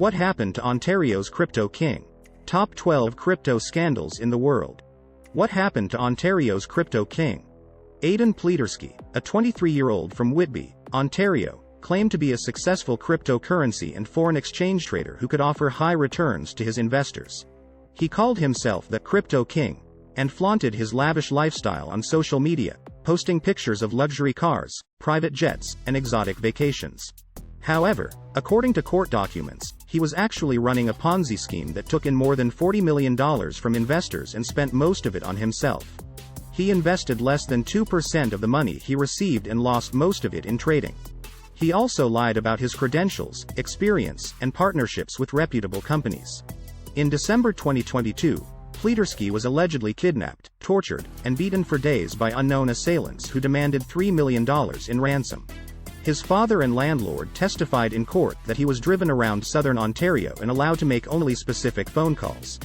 What happened to Ontario's crypto king? Top 12 crypto scandals in the world. What happened to Ontario's crypto king? Aidan Pleterski, a 23-year-old from Whitby, Ontario, claimed to be a successful cryptocurrency and foreign exchange trader who could offer high returns to his investors. He called himself the crypto king and flaunted his lavish lifestyle on social media, posting pictures of luxury cars, private jets, and exotic vacations. However, according to court documents, he was actually running a Ponzi scheme that took in more than $40 million from investors and spent most of it on himself. He invested less than 2% of the money he received and lost most of it in trading. He also lied about his credentials, experience, and partnerships with reputable companies. In December 2022, Pleterski was allegedly kidnapped, tortured, and beaten for days by unknown assailants who demanded $3 million in ransom. His father and landlord testified in court that he was driven around southern Ontario and allowed to make only specific phone calls.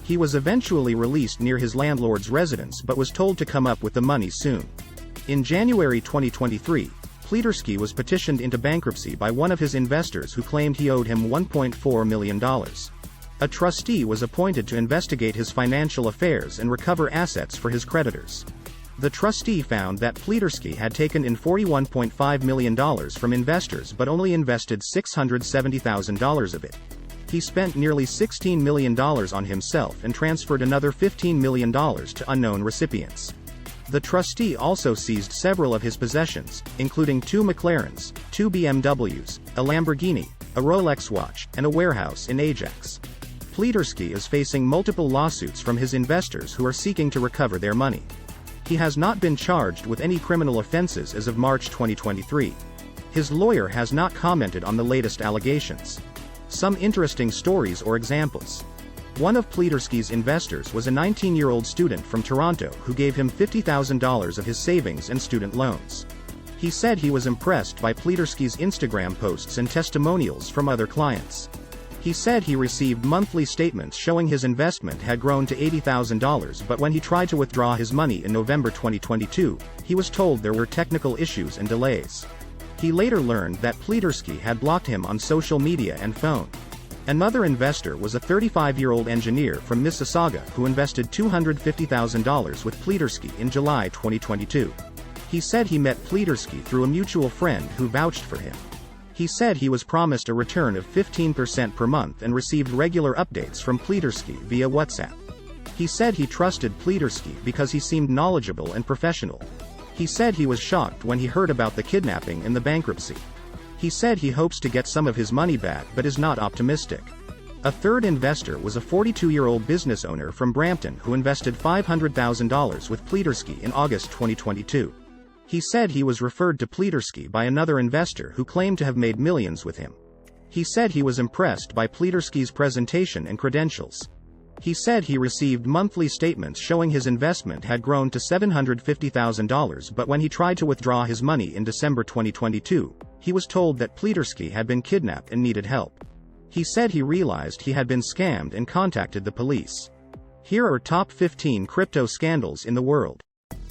He was eventually released near his landlord's residence but was told to come up with the money soon. In January 2023, Pleterski was petitioned into bankruptcy by one of his investors who claimed he owed him $1.4 million. A trustee was appointed to investigate his financial affairs and recover assets for his creditors. The trustee found that Pleterski had taken in $41.5 million from investors but only invested $670,000 of it. He spent nearly $16 million on himself and transferred another $15 million to unknown recipients. The trustee also seized several of his possessions, including 2 McLarens, 2 BMWs, a Lamborghini, a Rolex watch, and a warehouse in Ajax. Pleterski is facing multiple lawsuits from his investors who are seeking to recover their money. He has not been charged with any criminal offenses as of March 2023. His lawyer has not commented on the latest allegations. Some interesting stories or examples. One of Pleterski's investors was a 19-year-old student from Toronto who gave him $50,000 of his savings and student loans. He said he was impressed by Pleterski's Instagram posts and testimonials from other clients. He said he received monthly statements showing his investment had grown to $80,000, but when he tried to withdraw his money in November 2022, he was told there were technical issues and delays. He later learned that Pleterski had blocked him on social media and phone. Another investor was a 35-year-old engineer from Mississauga who invested $250,000 with Pleterski in July 2022. He said he met Pleterski through a mutual friend who vouched for him. He said he was promised a return of 15% per month and received regular updates from Pleterski via WhatsApp. He said he trusted Pleterski because he seemed knowledgeable and professional. He said he was shocked when he heard about the kidnapping and the bankruptcy. He said he hopes to get some of his money back but is not optimistic. A third investor was a 42-year-old business owner from Brampton who invested $500,000 with Pleterski in August 2022. He said he was referred to Pleterski by another investor who claimed to have made millions with him. He said he was impressed by Pleterski's presentation and credentials. He said he received monthly statements showing his investment had grown to $750,000, but when he tried to withdraw his money in December 2022, he was told that Pleterski had been kidnapped and needed help. He said he realized he had been scammed and contacted the police. Here are top 15 crypto scandals in the world.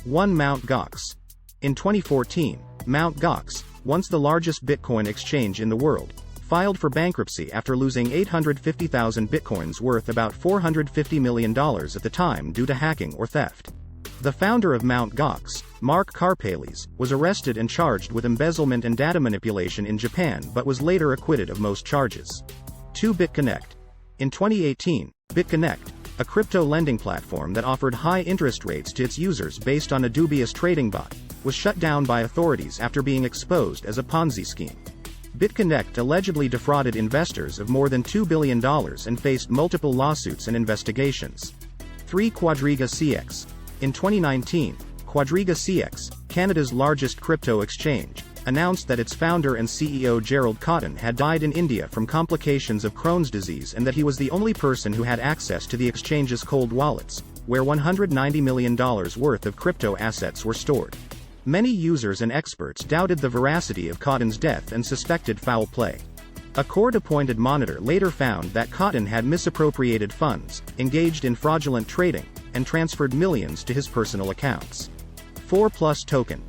1. Mt. Gox. In 2014, Mt. Gox, once the largest Bitcoin exchange in the world, filed for bankruptcy after losing 850,000 Bitcoins worth about $450 million at the time due to hacking or theft. The founder of Mt. Gox, Mark Karpeles, was arrested and charged with embezzlement and data manipulation in Japan but was later acquitted of most charges. 2. BitConnect. In 2018, BitConnect, a crypto lending platform that offered high interest rates to its users based on a dubious trading bot, was shut down by authorities after being exposed as a Ponzi scheme. BitConnect allegedly defrauded investors of more than $2 billion and faced multiple lawsuits and investigations. 3. Quadriga CX. In 2019, Quadriga CX, Canada's largest crypto exchange, announced that its founder and CEO Gerald Cotton had died in India from complications of Crohn's disease and that he was the only person who had access to the exchange's cold wallets, where $190 million worth of crypto assets were stored. Many users and experts doubted the veracity of Cotton's death and suspected foul play. A court-appointed monitor later found that Cotton had misappropriated funds, engaged in fraudulent trading, and transferred millions to his personal accounts. 4. Plus Token.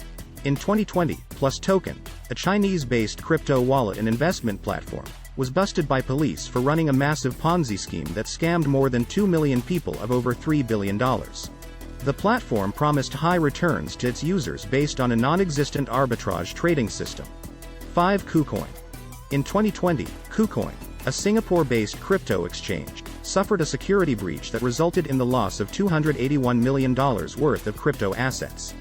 In 2020, Plus Token, a Chinese-based crypto wallet and investment platform, was busted by police for running a massive Ponzi scheme that scammed more than 2 million people of over $3 billion. The platform promised high returns to its users based on a non-existent arbitrage trading system. 5. KuCoin. In 2020, KuCoin, a Singapore-based crypto exchange, suffered a security breach that resulted in the loss of $281 million worth of crypto assets.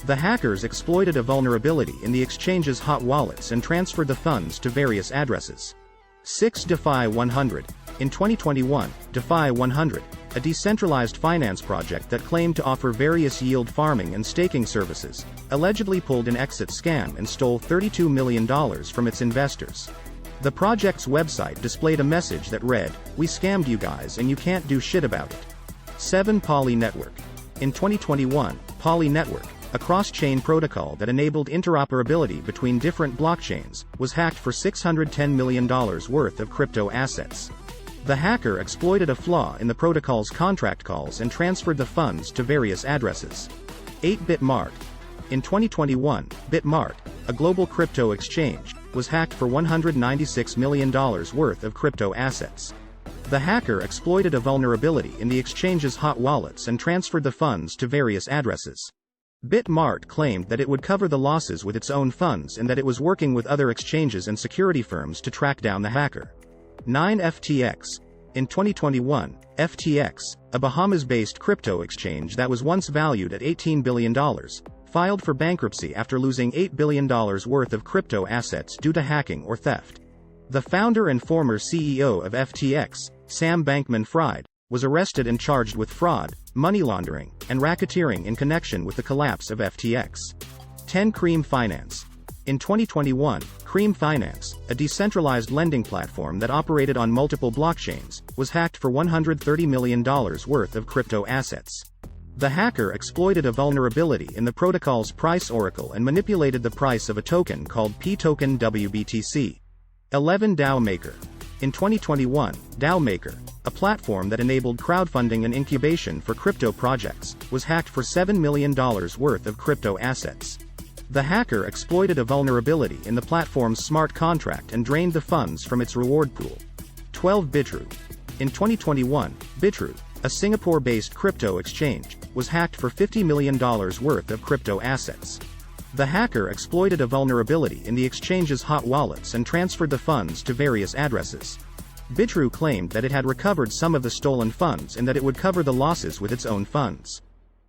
The hackers exploited a vulnerability in the exchange's hot wallets and transferred the funds to various addresses. 6. DeFi 100. In 2021, DeFi 100, a decentralized finance project that claimed to offer various yield farming and staking services, allegedly pulled an exit scam and stole $32 million from its investors. The project's website displayed a message that read, "We scammed you guys and you can't do shit about it." 7. Poly Network. In 2021, Poly Network, a cross-chain protocol that enabled interoperability between different blockchains, was hacked for $610 million worth of crypto assets. The hacker exploited a flaw in the protocol's contract calls and transferred the funds to various addresses. 8. Bitmart. In 2021, Bitmart, a global crypto exchange, was hacked for $196 million worth of crypto assets. The hacker exploited a vulnerability in the exchange's hot wallets and transferred the funds to various addresses. Bitmart claimed that it would cover the losses with its own funds and that it was working with other exchanges and security firms to track down the hacker. 9. FTX. In 2021, FTX, a Bahamas-based crypto exchange that was once valued at $18 billion, filed for bankruptcy after losing $8 billion worth of crypto assets due to hacking or theft. The founder and former CEO of FTX, Sam Bankman-Fried, was arrested and charged with fraud, money laundering, and racketeering in connection with the collapse of FTX. 10. Cream Finance. In 2021, Cream Finance, a decentralized lending platform that operated on multiple blockchains, was hacked for $130 million worth of crypto assets. The hacker exploited a vulnerability in the protocol's price oracle and manipulated the price of a token called P-token WBTC. 11. DAO Maker. In 2021, DAO Maker, a platform that enabled crowdfunding and incubation for crypto projects, was hacked for $7 million worth of crypto assets. The hacker exploited a vulnerability in the platform's smart contract and drained the funds from its reward pool. 12. Bitrue. In 2021, Bitrue, a Singapore-based crypto exchange, was hacked for $50 million worth of crypto assets. The hacker exploited a vulnerability in the exchange's hot wallets and transferred the funds to various addresses. Bitrue claimed that it had recovered some of the stolen funds and that it would cover the losses with its own funds.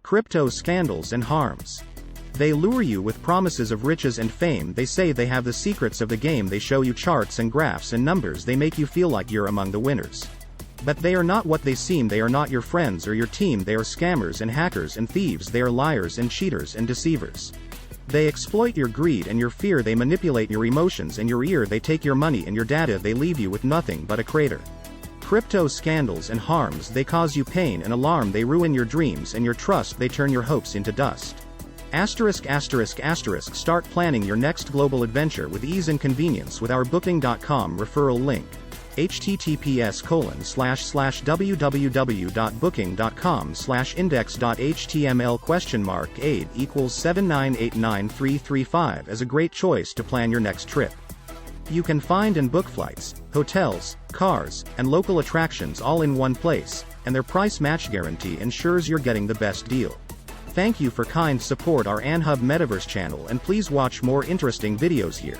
Crypto scandals and harms. They lure you with promises of riches and fame. They say they have the secrets of the game. They show you charts and graphs and numbers. They make you feel like you're among the winners. But they are not what they seem. They are not your friends or your team. They are scammers and hackers and thieves. They are liars and cheaters and deceivers. They exploit your greed and your fear. They manipulate your emotions and your ear. They take your money and your data. They leave you with nothing but a crater. Crypto scandals and harms. They cause you pain and alarm. They ruin your dreams and your trust. They turn your hopes into dust. Start planning your next global adventure with ease and convenience with our Booking.com referral link. https://www.booking.com/index.html?aid equals 7989335 as a great choice to plan your next trip. You can find and book flights, hotels, cars, and local attractions all in one place, and their price match guarantee ensures you're getting the best deal. Thank you for kind support our Anhub Metaverse channel, and please watch more interesting videos here.